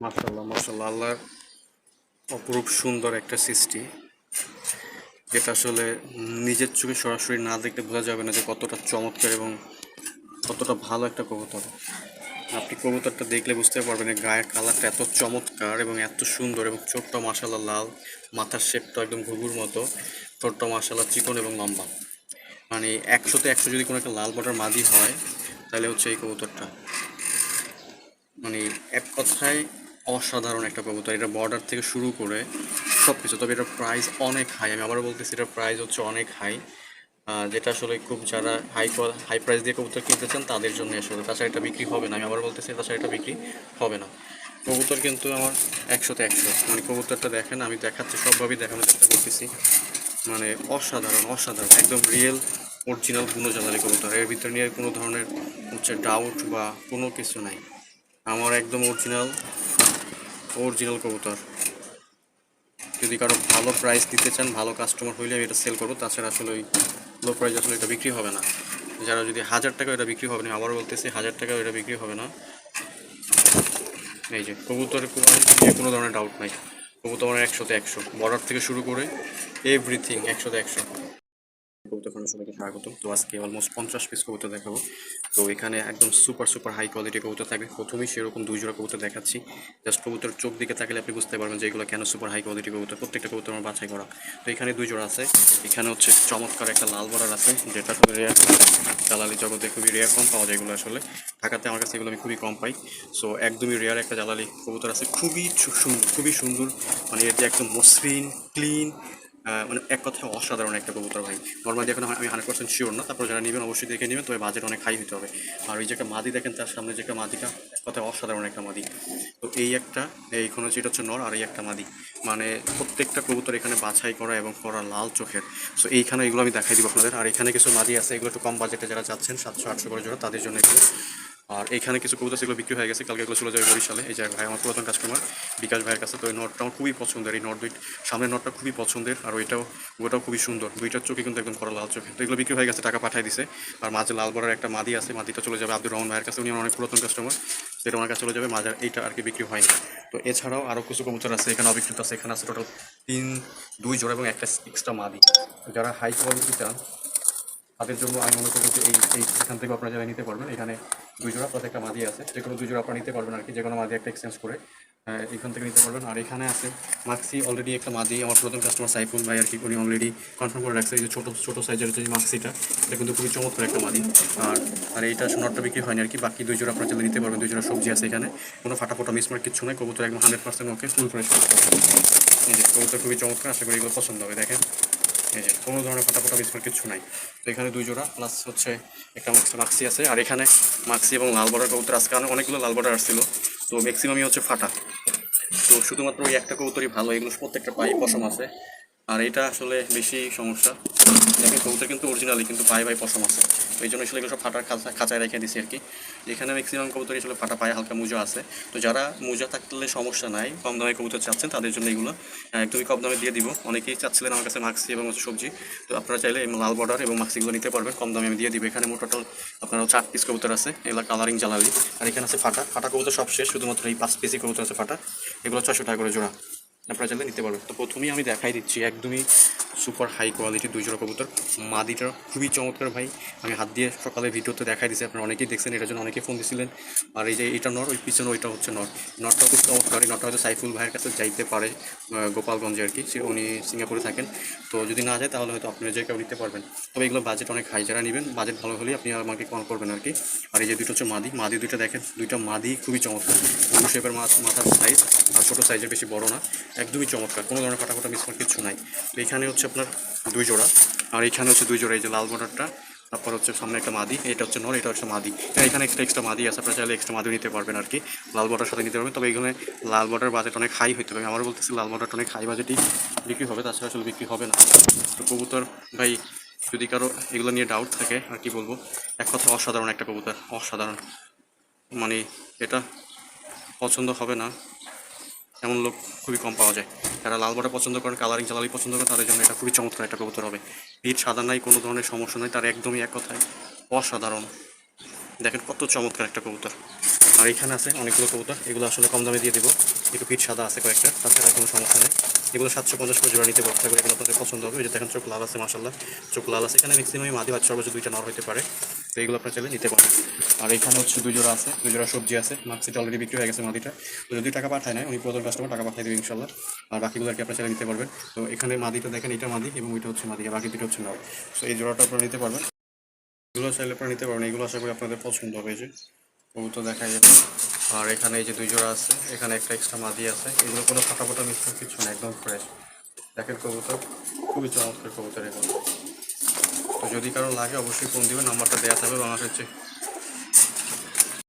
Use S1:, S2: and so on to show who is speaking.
S1: মাশাআল্লাহ মাশাআল্লাহ, আল্লাহর অপরূপ সুন্দর একটা সৃষ্টি, যেটা আসলে নিজের চোখে সরাসরি না দেখলে বোঝা যাবে না যে কতটা চমৎকার এবং কতটা ভালো একটা কবুতর। আপনি কবুতরটা দেখলে বুঝতে পারবেন এর গায়ের কালারটা এত চমৎকার এবং এত সুন্দর, এবং চোখটা মাশাআল্লাহ লাল, মাথার শেপটা একদম ঘুঘুর মতো, ঠোঁটটা মাশাআল্লাহ চিকন এবং লম্বা। মানে 100-তে 100 যদি কোনো একটা লাল বর্ডার মাদি হয় তাহলে হচ্ছে এই কবুতরটা। মানে এক কথায় অসাধারণ একটা কবুতর। এটা বর্ডার থেকে শুরু করে সব কিছু, তবে এটার প্রাইস অনেক হাই। আমি আবারও বলতেছি, এটার প্রাইস হচ্ছে অনেক হাই, যেটা আসলে খুব যারা হাই প্রাইস দিয়ে কবুতর কিনতে চান তাদের জন্য আসলে, তাছাড়া এটা বিক্রি হবে না। আমি আবার বলতেছি, তাছাড়া এটা বিক্রি হবে না। কবুতর কিন্তু আমার 100-তে 100। মানে কবুতরটা দেখেন, আমি দেখাচ্ছি, সবভাবেই দেখানোর চেষ্টা করতেছি। মানে অসাধারণ অসাধারণ, একদম রিয়েল অরিজিনাল গুণজালালি কবুতর। এর ভিতরে নিয়ে কোনো ধরনের হচ্ছে ডাউট বা কোনো কিছু নাই। আমার একদম অরিজিনাল অরিজিনাল কবুতর। যদি কারো ভালো প্রাইস দিতে চান, ভালো কাস্টমার হইলে আমি এটা সেল করবো, তাছাড়া আসলে ওই লো প্রাইস আসলে এটা বিক্রি হবে না। যারা যদি 1000 টাকা এটা বিক্রি হবে না, আবার বলতেছি 1000 টাকা এটা বিক্রি হবে না। এই যে কবুতরের কোনো ধরনের ডাউট নাই। কবুতর আমার 100-তে 100, বর্ডার থেকে শুরু করে এভরিথিং 100-তে 100। কবুতর ফার্মে সবাইকে স্বাগত। তো আজকে অলমোস্ট 50 পিস কবুতর দেখাবো। তো এখানে একদম সুপার সুপার হাই কোয়ালিটি কবুতর থাকবে। প্রথমেই সেরকম 2 জোড়া কবুতর দেখাচ্ছি। জাস্ট কবুতর চোখ দিকে তাকালে আপনি বুঝতে পারবেন যে এগুলো কেন সুপার হাই কোয়ালিটি কবুতর। প্রত্যেকটা কবুতর আমার বাছাই করা। তো এখানে 2 জোড়া আছে। এখানে হচ্ছে চমৎকার একটা লাল বর্ডার আছে, যেটা খুবই রেয়ার, জালালি জগতে খুবই রেয়ার, কম পাওয়া যায় এগুলো আসলে। ঢাকাতে আমার কাছে এগুলো আমি খুবই কম পাই। সো একদমই রেয়ার একটা জালালি কবুতর আছে, খুবই সুন্দর, খুবই সুন্দর। মানে এর যে একদম মসৃণ ক্লিন, মানে এক কথায় অসাধারণ একটা কবুতর ভাই। নর্মালি এখন আমি 100% শিওর না, তারপর যারা নেবেন অবশ্যই দেখে নেবেন, তবে বাজেট অনেক হাই হতে হবে। আর ওই যে একটা মাদি দেখেন তার সামনে, যে একটা মাদিটা এক কথায় অসাধারণ একটা মাদি। তো এই একটা, এইখানে হচ্ছে এটা হচ্ছে নর, আর এই একটা মাদি। মানে প্রত্যেকটা কবুতর এখানে বাছাই করা এবং করা লাল চোখের। সো এইখানে এগুলো আমি দেখাই দিব আপনাদের। আর এখানে কিছু মাদি আছে, এগুলো একটু কম বাজেটে যারা চাচ্ছেন 700-800 করে জোড়া, তাদের জন্য এগুলো। আর এইখানে কিছু কবুতর সেগুলো বিক্রি হয়ে গেছে, কালকে এগুলো চলে যাবে বরিশালে। এই যে ভাই আমার পুরাতন কাস্টমার বিকাশ ভাইয়ের কাছে। তো এই নটটা আমার খুবই পছন্দের, এই নট দুই সামনের নটটা খুবই পছন্দের, আর ওটাও খুবই সুন্দর। দুইটার চোখে কিন্তু একদম করা লাল চোখে। তো এগুলো বিক্রি হয়ে গেছে, টাকা পাঠিয়ে দিছে। আর মাঝে লাল বড়ার একটা মাদি আছে, মাদিটা চলে যাবে আব্দুর রহমান ভাইয়ের কাছে, উনি আমার অনেক পুরাতন কাস্টমার, সেটা ওনার কাছে চলে যাবে। মাঝার এইটা আর কি বিক্রি হয়নি। তো এছাড়াও আরও কিছু কবুতর আছে এখানে অবিকৃত আছে। এখানে আছে টোটাল 2 জোড়া এবং একটা এক্সট্রা মাদি। যারা হাই কোয়ালিটি চান তাদের জন্য আমি মনে করবো যে এখান থেকে আপনারা যারা নিতে পারবেন। এখানে 2 জোড়া প্লাস একটা মাদি আছে, যে কোনো 2 জোড়া আপনারা নিতে পারবেন আর কি, যে কোনো মাদি একটা এক্সচেঞ্জ করে এখান থেকে নিতে পারবেন। আর এখানে আছে মাক্সি, অলরেডি একটা মাদি আমার প্রথম কাস্টমার সাইফুল ভাই আর কি, উনি অলরেডি কনফার্ম করে রাখছে। এই যে ছোটো সাইজের যে মাক্সিটা, এটা কিন্তু খুবই চমৎকার একটা মাদি। আর আর এইটা সোনারটা বিক্রি হয়নি আর কি। বাকি 2 জোড়া আপনারা চাইলে নিতে পারবেন। 2 জোড়া সবজি আছে এখানে, কোনো ফাটাফোটা মিসমার্ক কিচ্ছু নয়। কবুতর একদম 100% ওকে, ফুল ফ্রেশ। এই যে কবুতর খুবই চমৎকার, আশা করি এগুলো পছন্দ হবে। দেখেন এই যে কোনো ধরনের ফাটাফোটা বিস্কুট কিছু নাই। তো এখানে 2 জোড়া প্লাস হচ্ছে একটা মাক্সি আছে। আর এখানে মাক্সি এবং লাল বর্ডার কবুতর আজকে অনেকগুলো লাল বর্ডার আসছিল, তো ম্যাক্সিমামই হচ্ছে ফাটা। তো শুধুমাত্র ওই একটা কবুতরই ভালো, এগুলো প্রত্যেকটা পায়ে পশম আছে। আর এটা আসলে বেশি সমস্যা। দেখেন কবুতর কিন্তু অরিজিনালি, কিন্তু পায়ে পায়ে পশম আছে, এই জন্য আসলে এগুলো সব ফাটার খাঁচায় রেখে দিছি আর কি। এখানে ম্যাক্সিমাম কবুতরই আসলে ফাটা, পায়ে হালকা মোজা আছে। তো যারা মোজা থাকলে সমস্যা নাই, কম দামে কবুতর চাচ্ছেন, তাদের জন্য এগুলো একদমই কম দামে দিয়ে দিব। অনেকেই চাচ্ছিলেন আমার কাছে মাক্সি এবং হচ্ছে সবজি, তো আপনারা চাইলে এই লাল বর্ডার এবং মাক্সিগুলো নিতে পারবেন, কম দামে আমি দিয়ে দিব। এখানে মোট টোটাল আপনার 4 পিস কবুতর আছে, এগুলো কালারিং জালালি। আর এখানে আছে ফাটা ফাটা কবুতর সব শেষ, শুধুমাত্র এই 5 পিসই কবুতর আছে ফাটা। এগুলো 600 টাকা করে জোড়া, আপনারা চাইলে নিতে পারবেন। তো প্রথমেই আমি দেখাই দিচ্ছি একদমই সুপার হাই কোয়ালিটি 2 জোড়া কবুতর। মাদিটা খুবই চমৎকার ভাই, আমি হাত দিয়ে সকালে ভিডিওতে দেখাই দিচ্ছি, আপনারা অনেকেই দেখছেন, এটার জন্য অনেকেই ফোন দিছিলেন। আর এই যে এটা নর, ওই পিছনে ওইটা হচ্ছে নর। নরটাও খুব চমৎকার। এই নরটা হয়তো সাইফুল ভাইয়ের কাছে যাইতে পারে, গোপালগঞ্জে আর কি, উনি সিঙ্গাপুরে থাকেন। তো যদি না যায় তাহলে হয়তো আপনারা যে কেউ নিতে পারবেন। তবে এগুলো বাজেট অনেক হাই, যারা নেবেন বাজেট ভালো হলেই আপনি আমাকে কল করবেন আর কি। আর এই যে দুটো হচ্ছে মাদি দুইটা দেখেন, দুইটা মাদি খুবই চমৎকার। ব্লু শেপের মাথার সাইজ, আর ছোটো সাইজের, বেশি বড় না, একদমই চমৎকার, কোনো ধরনের ফাটাফাটা মিসমার্ক কিছু নাই। তো এখানে হচ্ছে আপনার 2 জোড়া, আর এখানে হচ্ছে 2 জোড়া। এই যে লাল বর্ডারটা, তারপর হচ্ছে সামনে একটা মাদি, এটা হচ্ছে নর, এটা হচ্ছে মাদি। এখানে এক্সট্রা মাদি আছে, আপনারা চাইলে এক্সট্রা মাদি নিতে পারবেন আর কি, লাল বর্ডার সাথে নিতে পারবেন। তবে এখানে লাল বর্ডার বাজেট অনেক হাই হইতে হবে, আমার বলতেছি লাল বর্ডারটা অনেক হাই বাজেটই বিক্রি হবে, তাছাড়া আসলে বিক্রি হবে না। তো কবুতর ভাই, যদি কারো এগুলো নিয়ে ডাউট থাকে, আর কি বলবো, এক কথা অসাধারণ একটা কবুতর, অসাধারণ। মানে এটা পছন্দ হবে না এমন লোক খুবই কম পাওয়া যায়। যারা লাল বর্ডার পছন্দ করেন, কালারিং জালালি পছন্দ করেন, তাদের জন্য এটা খুবই চমৎকার একটা কবুতর হবে। পিঠ সাদা নাই, কোনো ধরনের সমস্যা নাই, তার একদমই এক কথায় অসাধারণ। দেখেন কত চমৎকার একটা কবুতর। আর এখানে আছে অনেকগুলো কবুতর, এগুলো আসলে কম দামে দিয়ে দিব, একটু পিঠ সাদা আছে কয়েকটা, তাছাড়া কোনো সমস্যা নেই। এগুলো 750 করে জোড়া নিতে পারবো, আশা করি এগুলো আপনাদের পছন্দ হবে। ওই যে দেখেন চোখ লাল আছে, মাশাল্লাহ চোখ লাল আছে। এখানে ম্যাক্সিমাম মাদি হয়তো সর্বোচ্চ 2টা নর হতে পারে, তো এগুলো আপনার চাইলে নিতে পারেন। আর এখানে হচ্ছে 2 জোড়া আছে, 2 জোড়া সবজি আছে, মাক্সিটা অলরেডি বিক্রি হয়ে গেছে মাদিটা। তো যদি টাকা পাঠায় না উনি প্রথম কাস্টমার টাকা পাঠিয়ে দেবে ইনশাল্লাহ। আর বাকিগুলো আর কি আপনার চাইলে নিতে পারবেন। তো এখানে মাদিটা দেখেন, এটা মাদি এবং ওইটা হচ্ছে মাদি, আর বাকি দুটো হচ্ছে নর। তো এই জোড়াটা আপনারা নিতে পারবেন, এগুলো চাইলে আপনারা নিতে পারবেন। এগুলো আশা করি আপনাদের পছন্দ হবে। এই যে কবুতর দেখা যাবে। আর এখানে এই যে 2 জোড়া আছে, এখানে একটা এক্সট্রা মাদি আছে, এগুলো কোনো ফাটা ফাটা মিক্সচার কিছু না, একদম ফ্রেশ। দেখেন কবুতর খুবই চমৎকার কবুতর এগুলো। তো যদি কারো লাগে অবশ্যই ফোন দিবেন, নাম্বারটা দেওয়া থাকবে বাংলাদেশের